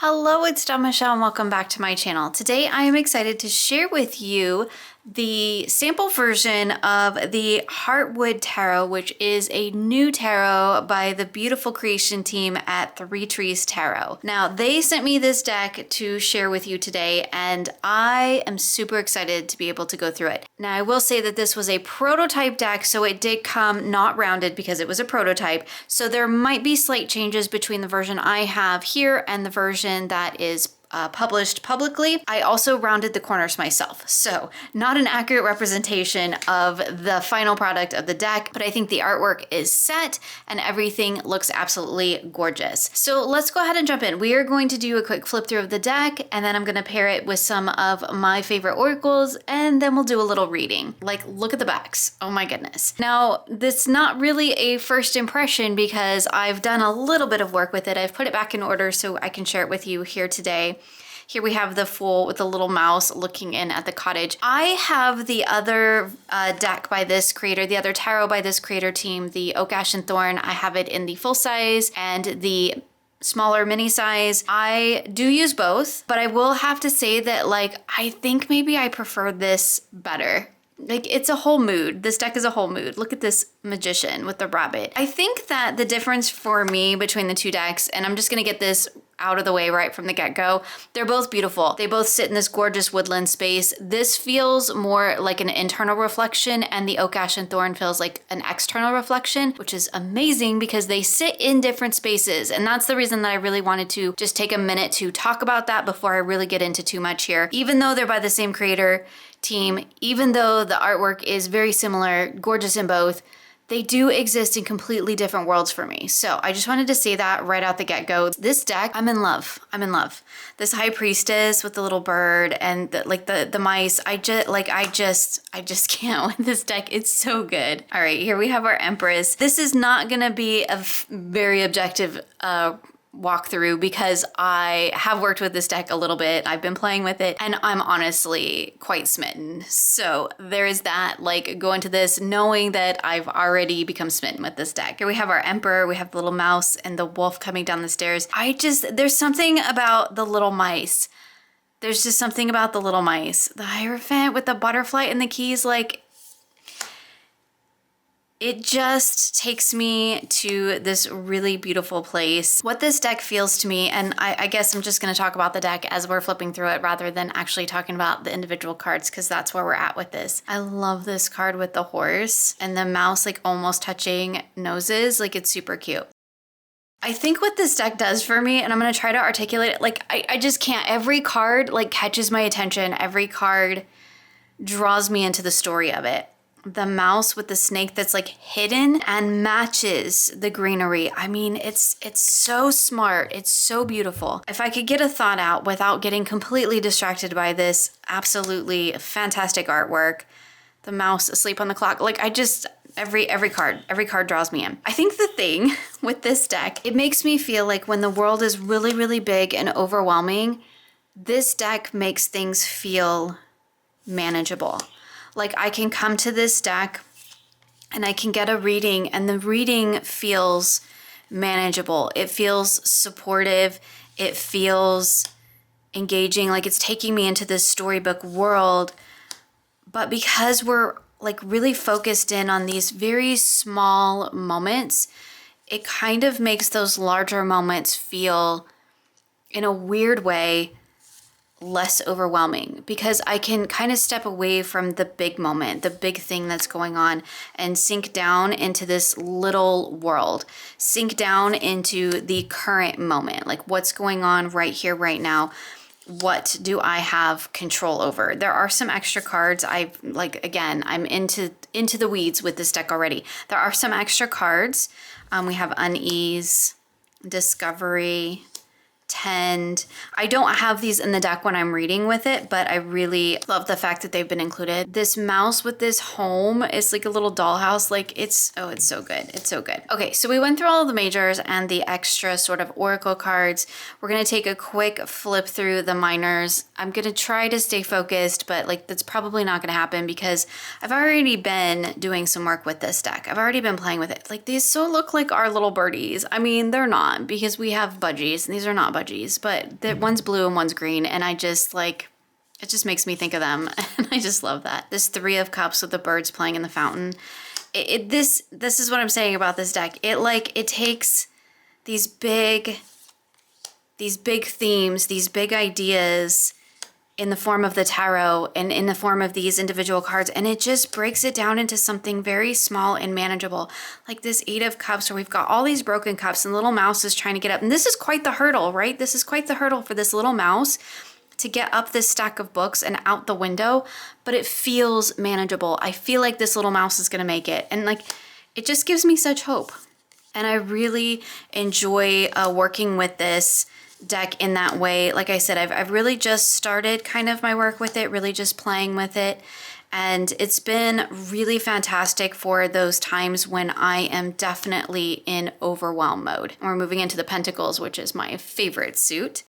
Hello, it's Dawn Michelle and welcome back to my channel. Today I am excited to share with you the sample version of the Heartwood Tarot, which is a new tarot by the beautiful creation team at 3 Trees Tarot. Now, they sent me this deck to share with you today, and I am super excited to be able to go through it. Now, I will say that this was a prototype deck, so it did come not rounded because it was a prototype, so there might be slight changes between the version I have here and the version that is published publicly. I also rounded the corners myself, so not an accurate representation of the final product of the deck, but I think the artwork is set and everything looks absolutely gorgeous. So let's go ahead and jump in. We are going to do a quick flip through of the deck, and then I'm going to pair it with some of my favorite oracles, and then we'll do a little reading. Like, look at the backs. Oh my goodness. Now, this is not really a first impression because I've done a little bit of work with it. I've put it back in order so I can share it with you here today. Here we have the Fool with the little mouse looking in at the cottage. I have the other deck by this creator, the other tarot by this creator team, the Oak, Ash, and Thorn. I have it in the full size and the smaller mini size. I do use both, but I will have to say that, like, I think maybe I prefer this better. Like, it's a whole mood. This deck is a whole mood. Look at this magician with the rabbit. I think that the difference for me between the two decks, and I'm just gonna get this out of the way right from the get-go, they're both beautiful. They both sit in this gorgeous woodland space. This feels more like an internal reflection, and the Oak, Ash, and Thorn feels like an external reflection, which is amazing because they sit in different spaces. And that's the reason that I really wanted to just take a minute to talk about that before I really get into too much here. Even though they're by the same creator team, even though the artwork is very similar, gorgeous in both, they do exist in completely different worlds for me. So I just wanted to say that right out the get-go. This deck, I'm in love. I'm in love. This High Priestess with the little bird and the mice, I just can't with this deck. It's so good. All right, here we have our Empress. This is not gonna be a very objective walkthrough because I have worked with this deck a little bit. I've been playing with it and I'm honestly quite smitten. So there is that, like, go into this knowing that I've already become smitten with this deck. Here we have our Emperor, we have the little mouse and the wolf coming down the stairs. There's something about the little mice. There's just something about the little mice. The Hierophant with the butterfly and the keys, like, it just takes me to this really beautiful place. What this deck feels to me, and I guess I'm just gonna talk about the deck as we're flipping through it rather than actually talking about the individual cards, because that's where we're at with this. I love this card with the horse and the mouse like almost touching noses. Like, it's super cute. I think what this deck does for me, and I'm gonna try to articulate it, like I just can't. Every card like catches my attention. Every card draws me into the story of it. The mouse with the snake that's like hidden and matches the greenery. I mean, it's so smart. It's so beautiful. If I could get a thought out without getting completely distracted by this absolutely fantastic artwork, the mouse asleep on the clock, like every card draws me in. I think the thing with this deck, it makes me feel like when the world is really, really big and overwhelming, this deck makes things feel manageable. Like, I can come to this deck and I can get a reading and the reading feels manageable. It feels supportive. It feels engaging, like it's taking me into this storybook world. But because we're like really focused in on these very small moments, it kind of makes those larger moments feel, in a weird way, less overwhelming, because I can kind of step away from the big moment, the big thing that's going on, and sink down into this little world, sink down into the current moment, like what's going on right here, right now. What do I have control over? There are some extra cards. Again, I'm into the weeds with this deck already. There are some extra cards. We have Unease, Discovery, Tend. I don't have these in the deck when I'm reading with it, but I really love the fact that they've been included. This mouse with this home is like a little dollhouse. Like, it's so good. It's so good. Okay, so we went through all of the majors and the extra sort of oracle cards. We're gonna take a quick flip through the minors. I'm gonna try to stay focused, but like that's probably not gonna happen because I've already been doing some work with this deck. I've already been playing with it. Like, these so look like our little birdies. I mean, they're not, because we have budgies and these are not budgies. budgies, but one's blue and one's green, and I just like, it just makes me think of them, and I just love that. This 3 of Cups with the birds playing in the fountain. This is what I'm saying about this deck. It takes these big themes, these big ideas in the form of the tarot and in the form of these individual cards, and it just breaks it down into something very small and manageable. Like this 8 of Cups where we've got all these broken cups and little mouse is trying to get up. And this is quite the hurdle, right? This is quite the hurdle for this little mouse to get up this stack of books and out the window, but it feels manageable. I feel like this little mouse is gonna make it. And like, it just gives me such hope. And I really enjoy working with this deck in that way. Like I said, I've really just started kind of my work with it, really just playing with it. And it's been really fantastic for those times when I am definitely in overwhelm mode. We're moving into the Pentacles, which is my favorite suit.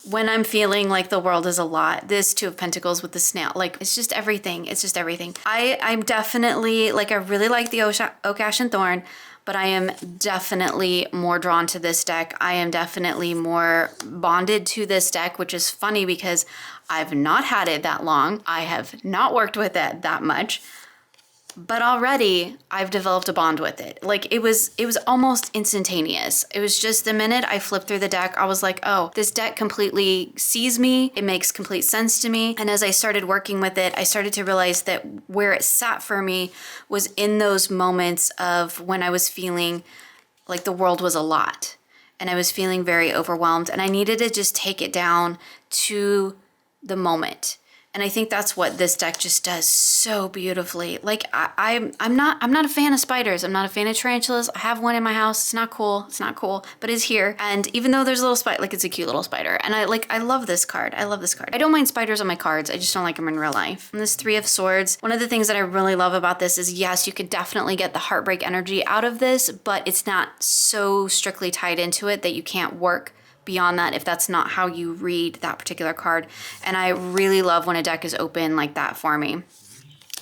When I'm feeling like the world is a lot, this 2 of Pentacles with the snail, like it's just everything. It's just everything. I'm definitely, like, I really like the Oak, Ash, and Thorn, but I am definitely more drawn to this deck. I am definitely more bonded to this deck, which is funny because I've not had it that long. I have not worked with it that much, but already I've developed a bond with it. Like it was almost instantaneous. It was just the minute I flipped through the deck, I was like, oh, this deck completely sees me. It makes complete sense to me. And as I started working with it, I started to realize that where it sat for me was in those moments of when I was feeling like the world was a lot and I was feeling very overwhelmed and I needed to just take it down to the moment. And I think that's what this deck just does so beautifully. Like I'm not a fan of spiders. I'm not a fan of tarantulas. I have one in my house. It's not cool. It's not cool, but it's here. And even though there's a little spider, like it's a cute little spider. And I love this card. I love this card. I don't mind spiders on my cards. I just don't like them in real life. And this 3 of Swords, one of the things that I really love about this is, yes, you could definitely get the heartbreak energy out of this, but it's not so strictly tied into it that you can't work beyond that if that's not how you read that particular card. And I really love when a deck is open like that for me.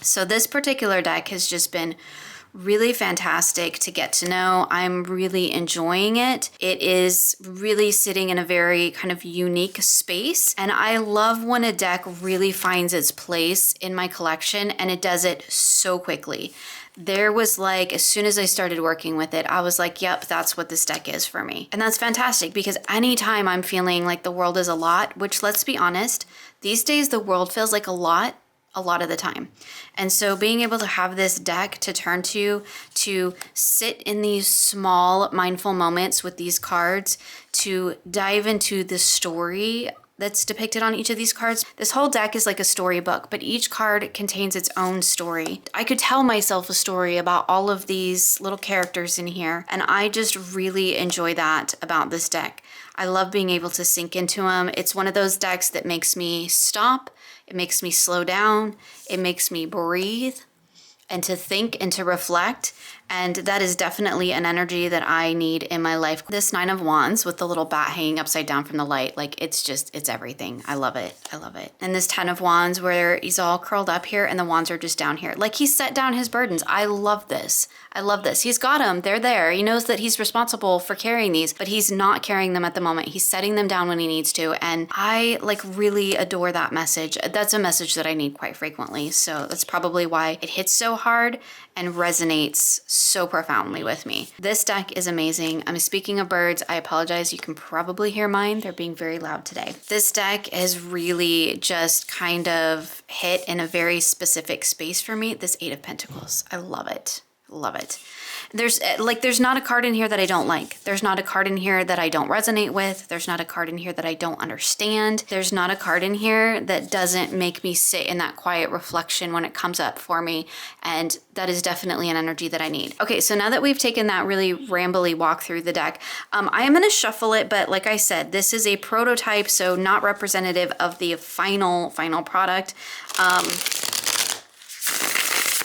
So this particular deck has just been really fantastic to get to know. I'm really enjoying it. It is really sitting in a very kind of unique space. And I love when a deck really finds its place in my collection and it does it so quickly. There was like, as soon as I started working with it, I was like, yep, that's what this deck is for me. And that's fantastic because anytime I'm feeling like the world is a lot, which let's be honest, these days the world feels like a lot of the time. And so being able to have this deck to turn to sit in these small mindful moments with these cards, to dive into the story that's depicted on each of these cards. This whole deck is like a storybook, but each card contains its own story. I could tell myself a story about all of these little characters in here, and I just really enjoy that about this deck. I love being able to sink into them. It's one of those decks that makes me stop, it makes me slow down, it makes me breathe, and to think and to reflect. And that is definitely an energy that I need in my life. This 9 of Wands with the little bat hanging upside down from the light, like it's everything. I love it. I love it. And this 10 of Wands where he's all curled up here and the wands are just down here. Like he set down his burdens. I love this. I love this. He's got them. They're there. He knows that he's responsible for carrying these, but he's not carrying them at the moment. He's setting them down when he needs to. And I like really adore that message. That's a message that I need quite frequently. So that's probably why it hits so hard and resonates so profoundly with me. This deck is amazing. I'm speaking of birds. I apologize. You can probably hear mine. They're being very loud today. This deck has really just kind of hit in a very specific space for me. This 8 of Pentacles. I love it. Love it. There's not a card in here that I don't like. There's not a card in here that I don't resonate with. There's not a card in here that I don't understand. There's not a card in here that doesn't make me sit in that quiet reflection when it comes up for me. And that is definitely an energy that I need. Okay, so now that we've taken that really rambly walk through the deck, I am going to shuffle it, but like I said, this is a prototype, so not representative of the final product.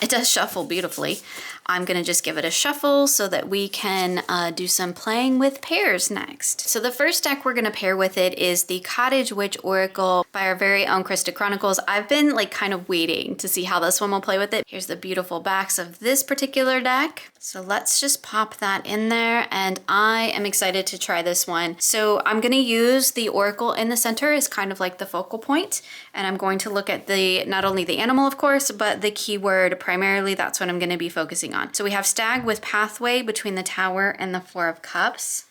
It does shuffle beautifully. I'm gonna just give it a shuffle so that we can do some playing with pairs next. So the first deck we're gonna pair with it is the Cottage Witch Oracle by our very own Krista Chronicles. I've been like kind of waiting to see how this one will play with it. Here's the beautiful backs of this particular deck. So let's just pop that in there, and I am excited to try this one. So I'm gonna use the Oracle in the center as kind of like the focal point, and I'm going to look at not only the animal, of course, but the keyword primarily. That's what I'm gonna be focusing on. So we have Stag with Pathway between the Tower and the Four of Cups.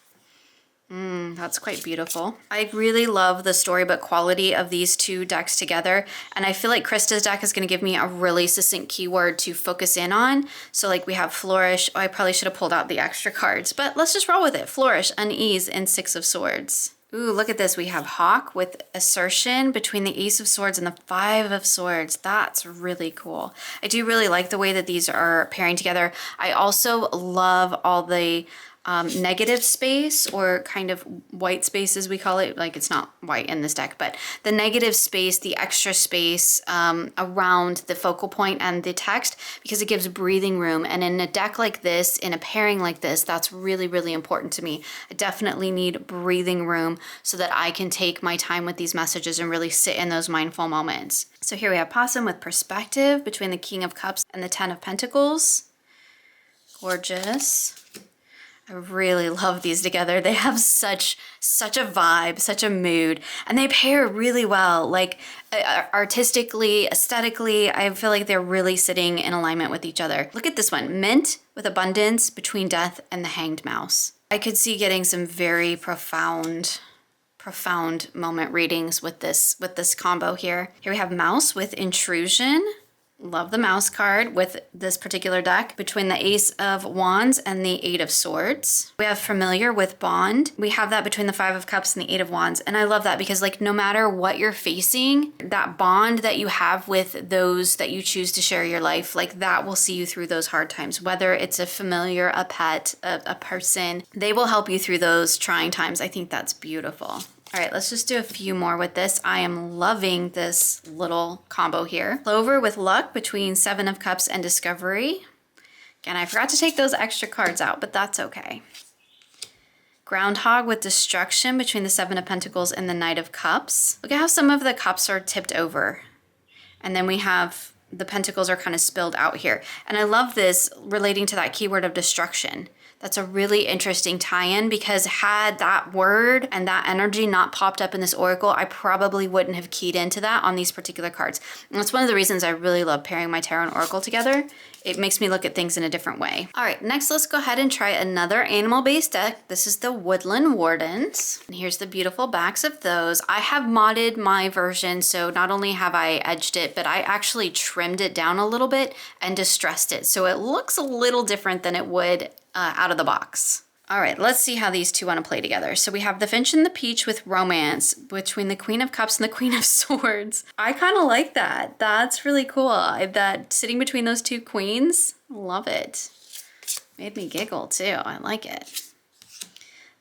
That's quite beautiful. I really love the storybook quality of these two decks together, and I feel like Krista's deck is going to give me a really succinct keyword to focus in on. So like we have Flourish. Oh, I probably should have pulled out the extra cards, but let's just roll with it. Flourish, Unease, and Six of Swords. Ooh, look at this. We have Hawk with Assertion between the Ace of Swords and the Five of Swords. That's really cool. I do really like the way that these are pairing together. I also love all the negative space, or kind of white space as we call it. Like, it's not white in this deck, but the negative space, the extra space around the focal point and the text, because it gives breathing room. And in a deck like this, in a pairing like this, that's really, really important to me. I definitely need breathing room so that I can take my time with these messages and really sit in those mindful moments. So here we have Possum with Perspective between the King of Cups and the Ten of Pentacles. Gorgeous. I really love these together. They have such a vibe, such a mood, and they pair really well. Like artistically, aesthetically, I feel like they're really sitting in alignment with each other. Look at this one, Mint with Abundance between Death and the Hanged Mouse. I could see getting some very profound moment readings with this combo here. Here we have Mouse with Intrusion. Love the mouse card with this particular deck between the Ace of Wands and the Eight of Swords. We have Familiar with Bond. We have that between the Five of Cups and the Eight of Wands. And I love that because, like, no matter what you're facing, that bond that you have with those that you choose to share your life, like, that will see you through those hard times. Whether it's a familiar, a pet, a person, they will help you through those trying times. I think that's beautiful. All right, let's just do a few more with this. I am loving this little combo here. Clover with Luck between Seven of Cups and Discovery. Again, I forgot to take those extra cards out, but that's okay. Groundhog with Destruction between the Seven of Pentacles and the Knight of Cups. Look at how some of the cups are tipped over. And then we have the pentacles are kind of spilled out here. And I love this relating to that keyword of destruction. That's a really interesting tie-in, because had that word and that energy not popped up in this oracle, I probably wouldn't have keyed into that on these particular cards. And that's one of the reasons I really love pairing my tarot and oracle together. It makes me look at things in a different way. All right, next let's go ahead and try another animal-based deck. This is the Woodland Wardens. And here's the beautiful backs of those. I have modded my version, so not only have I edged it, but I actually trimmed it down a little bit and distressed it. So it looks a little different than it would out of the box. All right, let's see how these two want to play together. So we have the Finch and the Peach with Romance between the Queen of Cups and the Queen of Swords. I kind of like that. That's really cool. That sitting between those two queens, love it. Made me giggle too. I like it.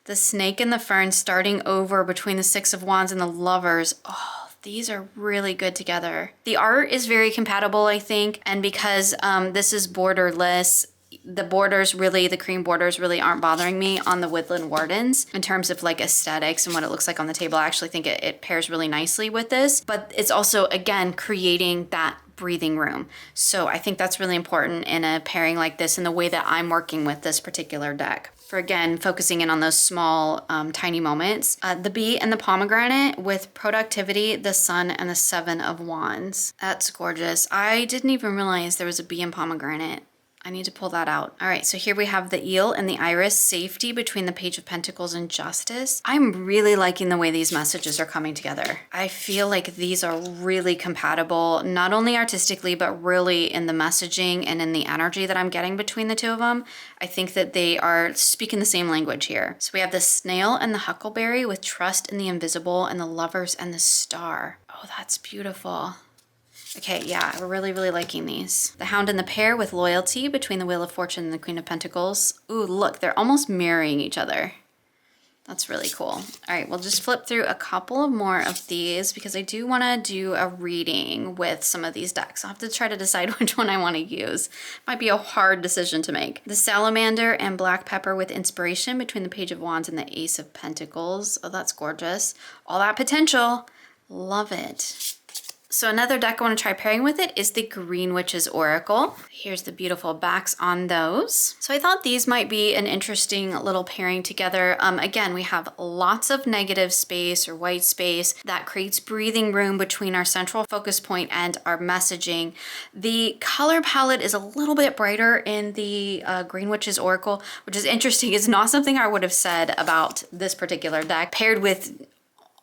The Snake and the Fern starting over between the Six of Wands and the Lovers. Oh, these are really good together. The art is very compatible, I think, and because this is borderless, the borders really, the cream borders really aren't bothering me on the Woodland Wardens in terms of like aesthetics and what it looks like on the table. I actually think it pairs really nicely with this, but it's also, again, creating that breathing room. So I think that's really important in a pairing like this, in the way that I'm working with this particular deck. For, again, focusing in on those small, tiny moments. The Bee and the Pomegranate with Productivity, the Sun, and the Seven of Wands. That's gorgeous. I didn't even realize there was a bee and pomegranate. I need to pull that out. All right, so here we have the Eel and the Iris, Safety between the Page of Pentacles and Justice. I'm really liking the way these messages are coming together. I feel like these are really compatible, not only artistically, but really in the messaging and in the energy that I'm getting between the two of them. I think that they are speaking the same language here. So we have the Snail and the Huckleberry with Trust in the Invisible and the Lovers and the Star. Oh, that's beautiful. Okay, yeah, we're really, really liking these. The Hound and the Pair with Loyalty between the Wheel of Fortune and the Queen of Pentacles. Ooh, look, they're almost mirroring each other. That's really cool. All right, we'll just flip through a couple of more of these because I do want to do a reading with some of these decks. I'll have to try to decide which one I want to use. Might be a hard decision to make. The Salamander and Black Pepper with Inspiration between the Page of Wands and the Ace of Pentacles. Oh, that's gorgeous. All that potential. Love it. So another deck I want to try pairing with it is the Green Witch's Oracle. Here's the beautiful backs on those. So I thought these might be an interesting little pairing together. Again, we have lots of negative space or white space that creates breathing room between our central focus point and our messaging. The color palette is a little bit brighter in the Green Witch's Oracle, which is interesting. It's not something I would have said about this particular deck paired with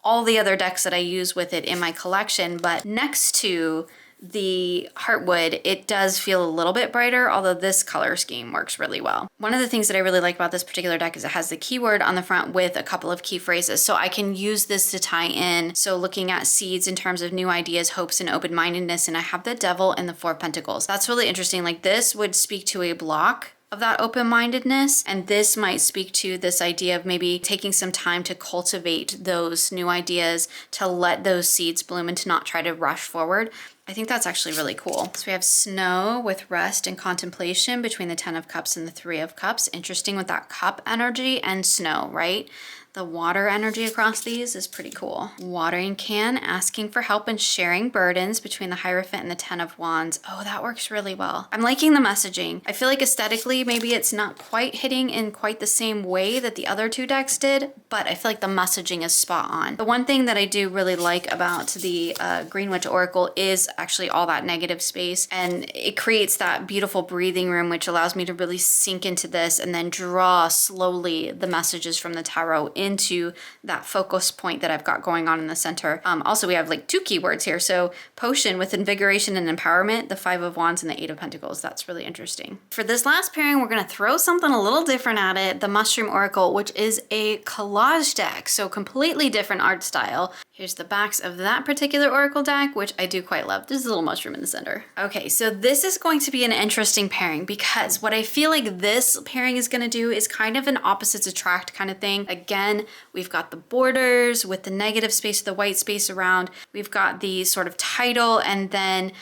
all the other decks that I use with it in my collection, but next to the Heartwood, it does feel a little bit brighter, although this color scheme works really well. One of the things that I really like about this particular deck is it has the keyword on the front with a couple of key phrases, so I can use this to tie in. So looking at seeds in terms of new ideas, hopes, and open-mindedness, and I have the Devil and the Four of Pentacles. That's really interesting. Like, this would speak to a block of that open-mindedness, and this might speak to this idea of maybe taking some time to cultivate those new ideas, to let those seeds bloom and to not try to rush forward. I think that's actually really cool. So we have Snow with Rest and Contemplation between the 10 of Cups and the 3 of Cups. Interesting with that cup energy and snow, right? The water energy across these is pretty cool. Watering Can, asking for help and sharing burdens between the Hierophant and the 10 of Wands. Oh, that works really well. I'm liking the messaging. I feel like aesthetically, maybe it's not quite hitting in quite the same way that the other two decks did, but I feel like the messaging is spot on. The one thing that I do really like about the Green Witch Oracle is actually all that negative space, and it creates that beautiful breathing room, which allows me to really sink into this and then draw slowly the messages from the tarot into that focus point that I've got going on in the center. Also, we have like two keywords here. So Potion with Invigoration and Empowerment, the 5 of Wands and the 8 of Pentacles. That's really interesting. For this last pairing, we're going to throw something a little different at it. The Mushroom Oracle, which is a collage deck. So completely different art style. Here's the backs of that particular Oracle deck, which I do quite love. There's a little mushroom in the center. Okay, so this is going to be an interesting pairing because what I feel like this pairing is going to do is kind of an opposites attract kind of thing. Again, we've got the borders with the negative space, the white space around. We've got the sort of title and then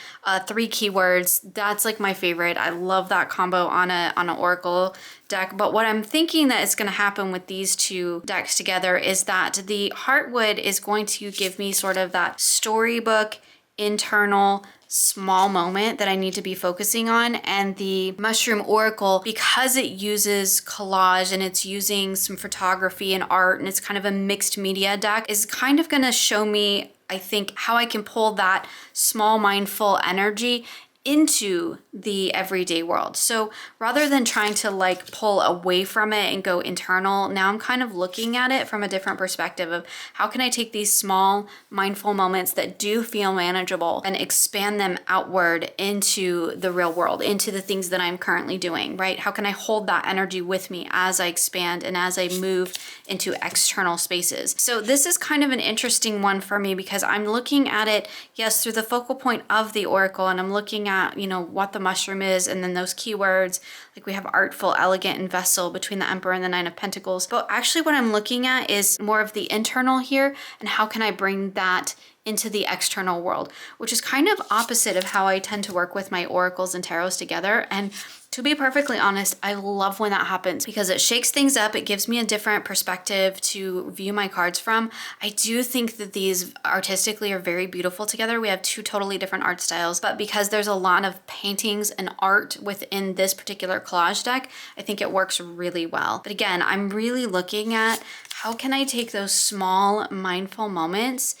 3 keywords. That's like my favorite. I love that combo on an Oracle deck. But what I'm thinking that is going to happen with these two decks together is that the Heartwood is going to give me sort of that storybook internal small moment that I need to be focusing on, and the Mushroom Oracle, because it uses collage and it's using some photography and art and it's kind of a mixed media deck, is kind of going to show me, I think, how I can pull that small mindful energy into the everyday world. So rather than trying to like pull away from it and go internal, now I'm kind of looking at it from a different perspective of how can I take these small mindful moments that do feel manageable and expand them outward into the real world, into the things that I'm currently doing, right? How can I hold that energy with me as I expand and as I move into external spaces? So this is kind of an interesting one for me because I'm looking at it, yes, through the focal point of the Oracle, and I'm looking at, you know, what the mushroom is and then those keywords, like we have artful, elegant, and vessel between the Emperor and the 9 of Pentacles. But actually what I'm looking at is more of the internal here, and how can I bring that into the external world, which is kind of opposite of how I tend to work with my oracles and tarots together. And to be perfectly honest, I love when that happens because it shakes things up. It gives me a different perspective to view my cards from. I do think that these artistically are very beautiful together. We have two totally different art styles, but because there's a lot of paintings and art within this particular collage deck, I think it works really well. But again, I'm really looking at how can I take those small mindful moments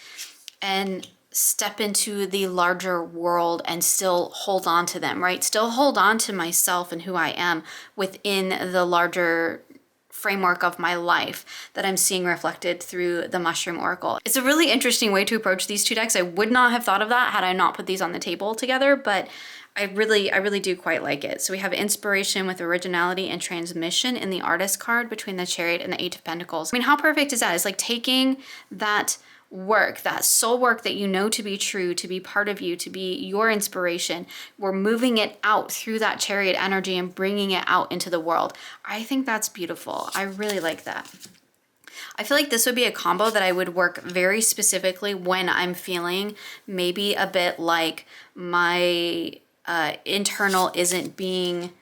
and step into the larger world and still hold on to them, right? Still hold on to myself and who I am within the larger framework of my life that I'm seeing reflected through the Mushroom Oracle. It's a really interesting way to approach these two decks. I would not have thought of that had I not put these on the table together, but I really do quite like it. So we have Inspiration with Originality and Transmission in the Artist card between the Chariot and the 8 of Pentacles. I mean, how perfect is that? It's like taking that work, that soul work that you know to be true, to be part of you, to be your inspiration. We're moving it out through that Chariot energy and bringing it out into the world. I think that's beautiful. I really like that. I feel like this would be a combo that I would work very specifically when I'm feeling maybe a bit like my internal isn't being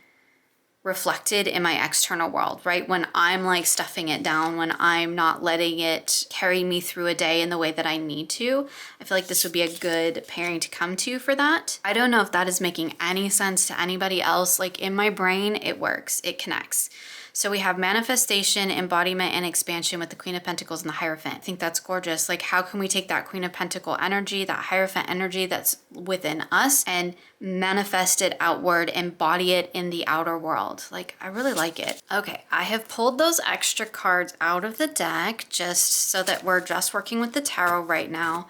reflected in my external world, right? When I'm like stuffing it down, when I'm not letting it carry me through a day in the way that I need to, I feel like this would be a good pairing to come to for that. I don't know if that is making any sense to anybody else. Like in my brain, it works, it connects. So we have manifestation, embodiment, and expansion with the Queen of Pentacles and the Hierophant. I think that's gorgeous. Like, how can we take that Queen of Pentacle energy, that Hierophant energy that's within us, and manifest it outward, embody it in the outer world? Like, I really like it. Okay, I have pulled those extra cards out of the deck just so that we're just working with the tarot right now.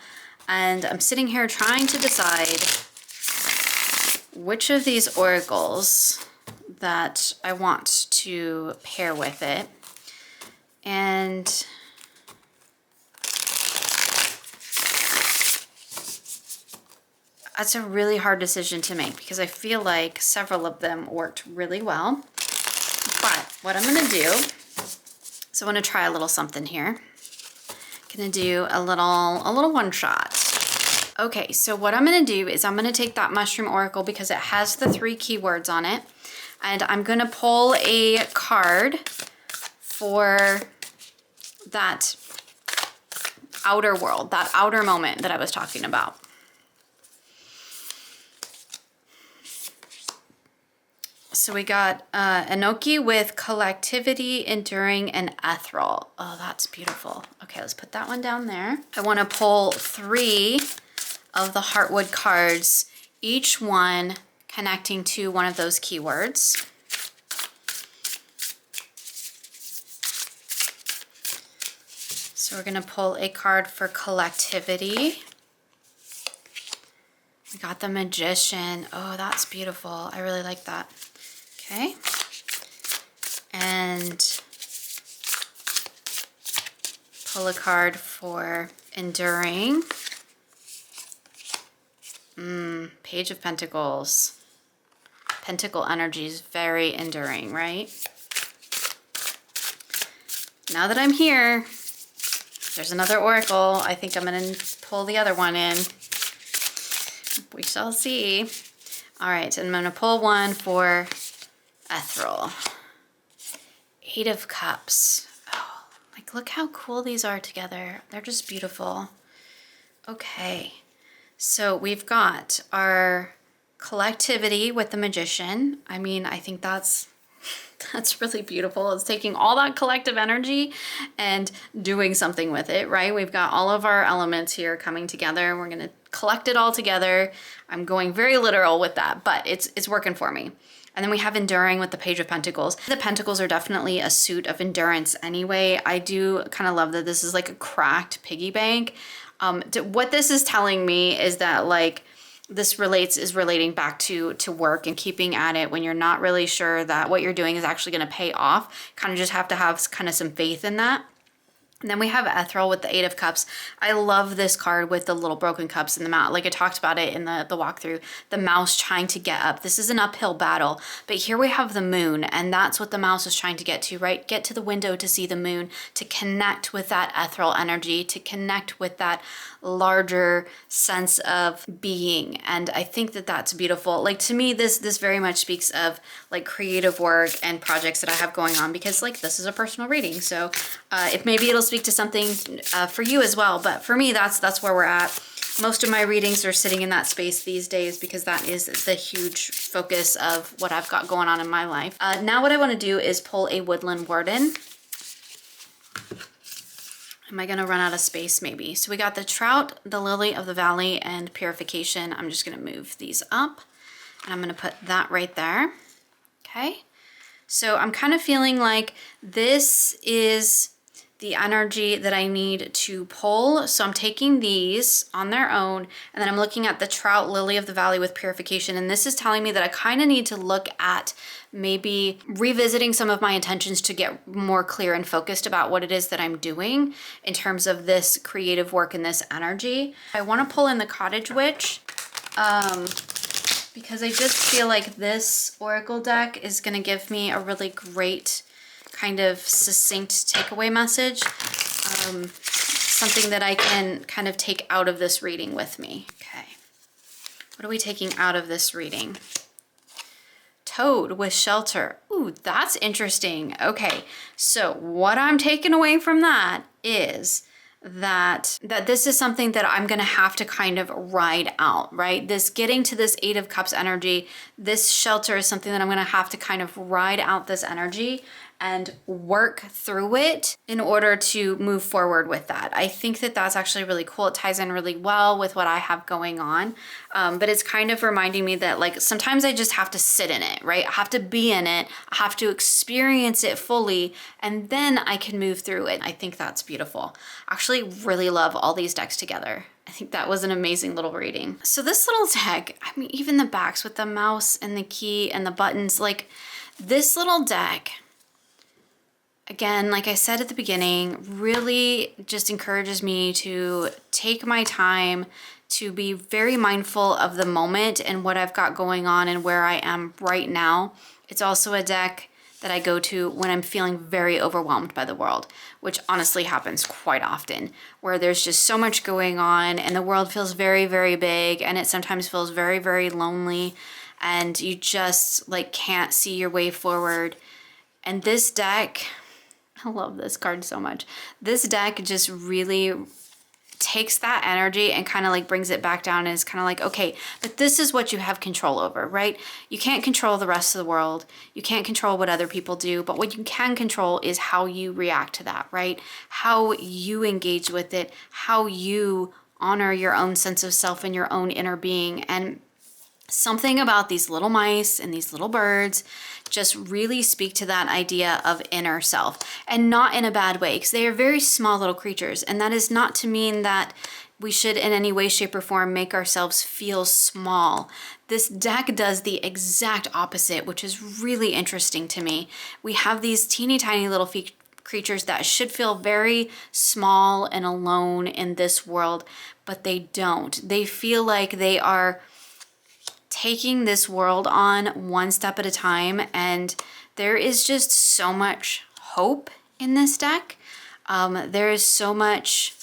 And I'm sitting here trying to decide which of these oracles that I want to pair with it. And that's a really hard decision to make because I feel like several of them worked really well. But what I'm gonna do, so I wanna try a little something here. Gonna do a little one shot. Okay, so what I'm gonna do is I'm gonna take that Mushroom Oracle because it has the 3 keywords on it. And I'm gonna pull a card for that outer world, that outer moment that I was talking about. So we got Enoki with collectivity, enduring, and ethereal. Oh, that's beautiful. Okay, let's put that one down there. I wanna pull 3 of the Heartwood cards, each one connecting to one of those keywords. So we're gonna pull a card for collectivity. We got the Magician. Oh, that's beautiful. I really like that. Okay. And pull a card for enduring. Page of Pentacles. Pentacle energy is very enduring, right? Now that I'm here, there's another oracle. I think I'm gonna pull the other one in. We shall see. All right, and I'm gonna pull one for ethereal. 8 of Cups. Oh, like look how cool these are together. They're just beautiful. Okay, so we've got our collectivity with the Magician. I mean, I think that's really beautiful. It's taking all that collective energy and doing something with it, right? We've got all of our elements here coming together. We're gonna collect it all together. I'm going very literal with that, but it's working for me. And then we have enduring with the Page of Pentacles. The Pentacles are definitely a suit of endurance anyway. I do kind of love that this is like a cracked piggy bank. What this is telling me is that like this is relating back to work and keeping at it when you're not really sure that what you're doing is actually going to pay off. Kind of just have to have kind of some faith in that. And then we have ethereal with the 8 of Cups. I love this card with the little broken cups in the mouth. Like I talked about it in the walkthrough, the mouse trying to get up. This is an uphill battle, but here we have the moon, and that's what the mouse is trying to get to, right? Get to the window to see the moon, to connect with that ethereal energy, to connect with that larger sense of being. And I think that that's beautiful. Like to me, this very much speaks of like creative work and projects that I have going on, because like this is a personal reading. So if maybe it'll speak to something for you as well. But for me, that's where we're at. Most of my readings are sitting in that space these days because that is the huge focus of what I've got going on in my life. Now what I want to do is pull a woodland warden. Am I going to run out of space maybe? So we got the trout, the lily of the valley, and purification. I'm just going to move these up and I'm going to put that right there. Okay. So I'm kind of feeling like this is the energy that I need to pull. So I'm taking these on their own, and then I'm looking at the trout, lily of the valley with purification. And this is telling me that I kind of need to look at maybe revisiting some of my intentions to get more clear and focused about what it is that I'm doing in terms of this creative work and this energy. I want to pull in the Cottage Witch because I just feel like this oracle deck is going to give me a really great kind of succinct takeaway message. something that I can kind of take out of this reading with me. Okay. What are we taking out of this reading? Toad with shelter. Ooh, that's interesting. Okay, so what I'm taking away from that is that this is something that I'm gonna have to kind of ride out, right? This getting to this Eight of Cups energy, this shelter is something that I'm gonna have to kind of ride out this energy and work through it in order to move forward with that. I think that that's actually really cool. It ties in really well with what I have going on. But it's kind of reminding me that like sometimes I just have to sit in it, right? I have to be in it. I have to experience it fully, and then I can move through it. I think that's beautiful. I actually really love all these decks together. I think that was an amazing little reading. So this little deck, I mean, even the backs with the mouse and the key and the buttons, like this little deck, again, like I said at the beginning, really just encourages me to take my time, to be very mindful of the moment and what I've got going on and where I am right now. It's also a deck that I go to when I'm feeling very overwhelmed by the world, which honestly happens quite often, where there's just so much going on and the world feels very, very big, and it sometimes feels very, very lonely, and you just like can't see your way forward. And this deck, I love this card so much. This deck just really takes that energy and kind of like brings it back down and is kind of like, okay, but this is what you have control over, right? You can't control the rest of the world. You can't control what other people do, but what you can control is how you react to that, right? How you engage with it, how you honor your own sense of self and your own inner being. And something about these little mice and these little birds just really speak to that idea of inner self, and not in a bad way, because they are very small little creatures. And that is not to mean that we should in any way, shape, or form make ourselves feel small. This deck does the exact opposite, which is really interesting to me. We have these teeny tiny little creatures that should feel very small and alone in this world, but they don't. They feel like they are taking this world on one step at a time, and there is just so much hope in this deck. There is so much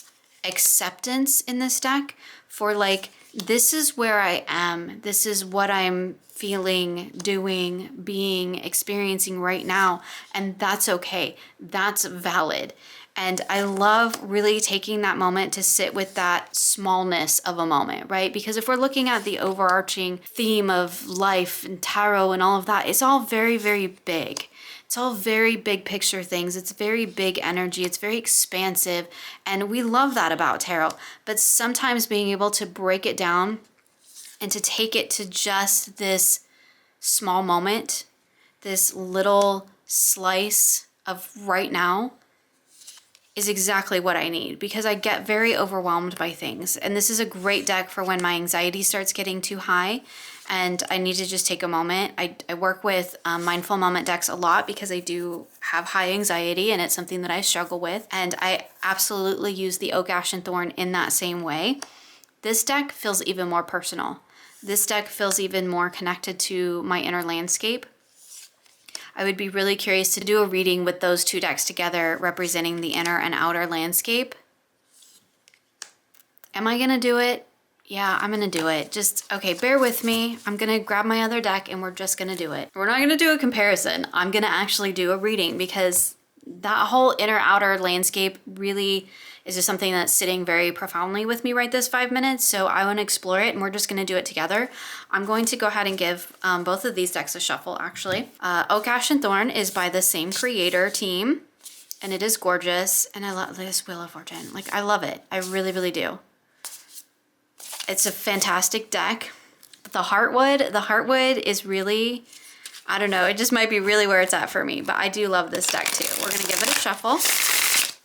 acceptance in this deck for like, this is where I am, this is what I'm feeling, doing, being, experiencing right now, and that's okay, that's valid. And I love really taking that moment to sit with that smallness of a moment, right? Because if we're looking at the overarching theme of life and tarot and all of that, it's all very, very big. It's all very big picture things. It's very big energy. It's very expansive. And we love that about tarot. But sometimes being able to break it down and to take it to just this small moment, this little slice of right now, is exactly what I need, because I get very overwhelmed by things. And this is a great deck for when my anxiety starts getting too high and I need to just take a moment. I work with mindful moment decks a lot because I do have high anxiety and it's something that I struggle with. And I absolutely use the Oak, Ash, and Thorn in that same way. This deck feels even more personal. This deck feels even more connected to my inner landscape. I would be really curious to do a reading with those two decks together, representing the inner and outer landscape. Am I gonna do it? Yeah, I'm gonna do it. Just, okay, bear with me. I'm gonna grab my other deck and we're just gonna do it. We're not gonna do a comparison. I'm gonna actually do a reading, because that whole inner outer landscape really is just something that's sitting very profoundly with me right this 5 minutes. So I want to explore it and we're just going to do it together. I'm going to go ahead and give both of these decks a shuffle, actually. Oak, Ash, and Thorn is by the same creator team, and it is gorgeous. And I love this Wheel of Fortune. Like, I love it. I really, really do. It's a fantastic deck. The Heartwood is really, I don't know, it just might be really where it's at for me, but I do love this deck too. We're going to give it a shuffle.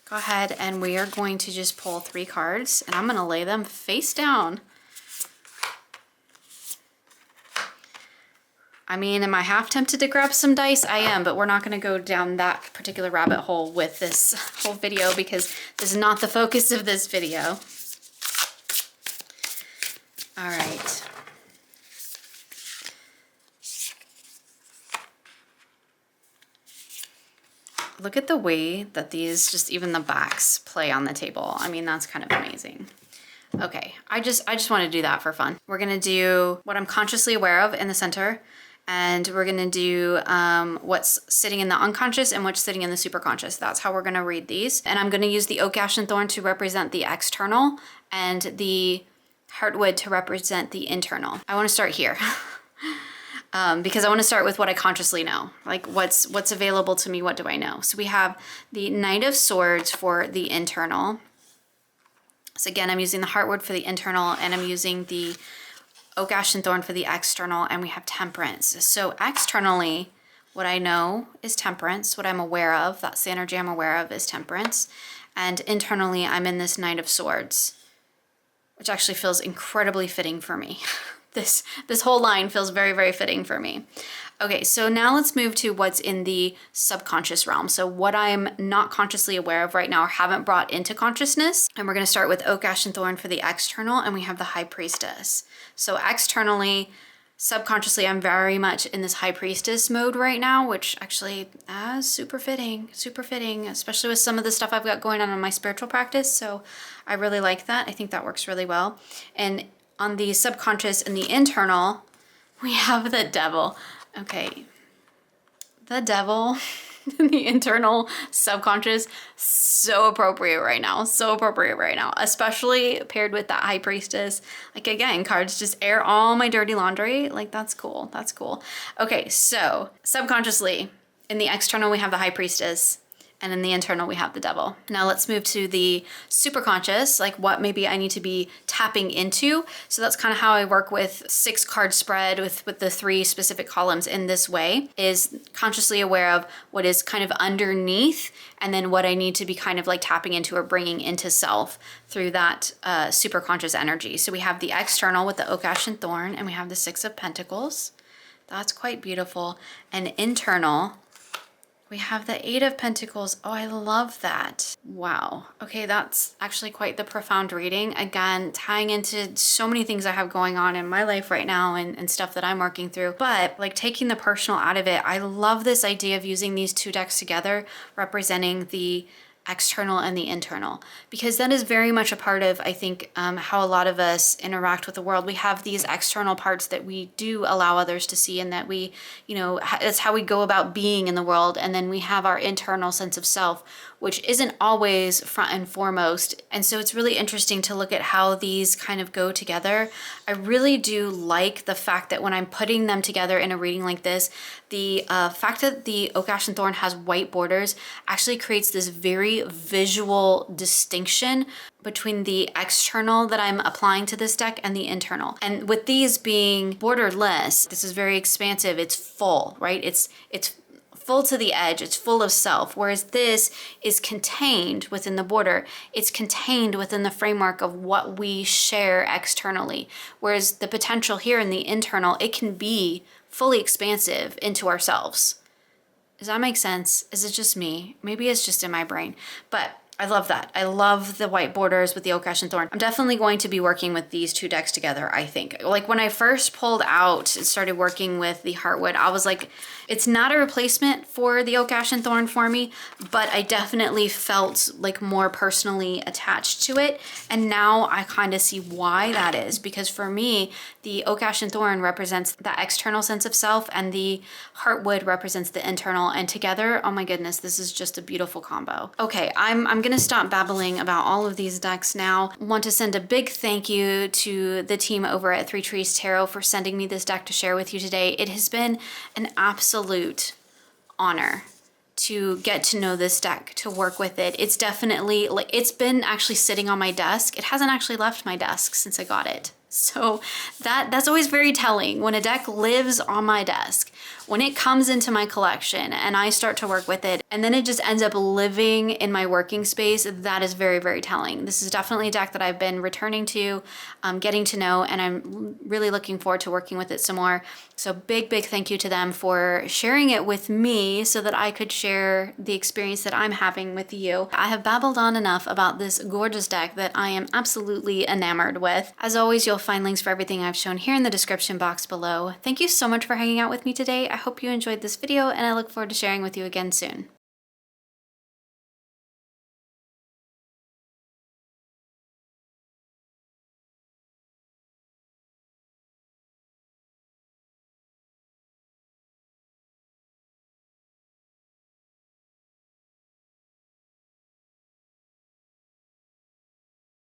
Go ahead and we are going to just pull 3 cards and I'm going to lay them face down. I mean, am I half tempted to grab some dice? I am, but we're not going to go down that particular rabbit hole with this whole video because this is not the focus of this video. All right. Look at the way that these, just even the backs play on the table. I mean, that's kind of amazing. Okay, I just want to do that for fun. We're gonna do what I'm consciously aware of in the center, and we're gonna do what's sitting in the unconscious and what's sitting in the superconscious. That's how we're gonna read these. And I'm gonna use the Oak, Ash, and Thorn to represent the external and the Heartwood to represent the internal. I wanna start here. Because I want to start with what I consciously know, like what's available to me, what do I know? So we have the Knight of Swords for the internal. So again, I'm using the Heartwood for the internal, and I'm using the Oak, Ash, and Thorn for the external, and we have Temperance. So externally, what I know is Temperance, what I'm aware of, that's the energy I'm aware of is Temperance. And internally, I'm in this Knight of Swords, which actually feels incredibly fitting for me. This whole line feels very, very fitting for me. Okay, so now let's move to what's in the subconscious realm. So what I'm not consciously aware of right now or haven't brought into consciousness. And we're gonna start with Oak, Ash, and Thorn for the external, and we have the High Priestess. So externally, subconsciously, I'm very much in this High Priestess mode right now, which actually is super fitting, especially with some of the stuff I've got going on in my spiritual practice. So I really like that. I think that works really well. And on the subconscious and the internal, we have the Devil. Okay, the Devil in the internal subconscious, so appropriate right now, especially paired with that High Priestess. Like again, cards just air all my dirty laundry. Like that's cool. Okay, so subconsciously in the external, we have the High Priestess. And in the internal, we have the Devil. Now let's move to the superconscious, like what maybe I need to be tapping into. So that's kind of how I work with 6 card spread with the 3 specific columns in this way, is consciously aware of what is kind of underneath, and then what I need to be kind of like tapping into or bringing into self through that superconscious energy. So we have the external with the Oak, Ash, and Thorn, and we have the 6 of Pentacles. That's quite beautiful. And internal, we have the 8 of Pentacles. Oh, I love that. Wow. Okay, that's actually quite the profound reading. Again, tying into so many things I have going on in my life right now and stuff that I'm working through. But like taking the personal out of it, I love this idea of using these 2 decks together, representing the external and the internal, because that is very much a part of, I think, how a lot of us interact with the world. We have these external parts that we do allow others to see, and that we, you know, that's how we go about being in the world. And then we have our internal sense of self, which isn't always front and foremost. And so it's really interesting to look at how these kind of go together. I really do like the fact that when I'm putting them together in a reading like this, the fact that the Oak, Ash, and Thorn has white borders actually creates this very visual distinction between the external that I'm applying to this deck and the internal. And with these being borderless, this is very expansive. It's full, right? It's full to the edge, it's full of self, whereas this is contained within the border. It's contained within the framework of what we share externally, whereas the potential here in the internal, it can be fully expansive into ourselves. Does that make sense? Is it just me? Maybe it's just in my brain, but I love that. I love the white borders with the Oak, Ash, and Thorn. I'm definitely going to be working with these 2 decks together, I think. Like when I first pulled out and started working with the Heartwood, I was like, it's not a replacement for the Oak, Ash, and Thorn for me, but I definitely felt like more personally attached to it. And now I kind of see why that is, because for me, the Oak, Ash, and Thorn represents that external sense of self, and the Heartwood represents the internal. And together, oh my goodness, this is just a beautiful combo. Okay, I'm gonna stop babbling about all of these decks now. I want to send a big thank you to the team over at 3 Trees Tarot for sending me this deck to share with you today. It has been an absolute honor to get to know this deck, to work with it. It's definitely, like, it's been actually sitting on my desk. It hasn't actually left my desk since I got it. So that's always very telling when a deck lives on my desk. When it comes into my collection and I start to work with it and then it just ends up living in my working space, that is very, very telling. This is definitely a deck that I've been returning to, getting to know, and I'm really looking forward to working with it some more. So big, big thank you to them for sharing it with me so that I could share the experience that I'm having with you. I have babbled on enough about this gorgeous deck that I am absolutely enamored with. As always, you'll find links for everything I've shown here in the description box below. Thank you so much for hanging out with me today. I hope you enjoyed this video, and I look forward to sharing with you again soon.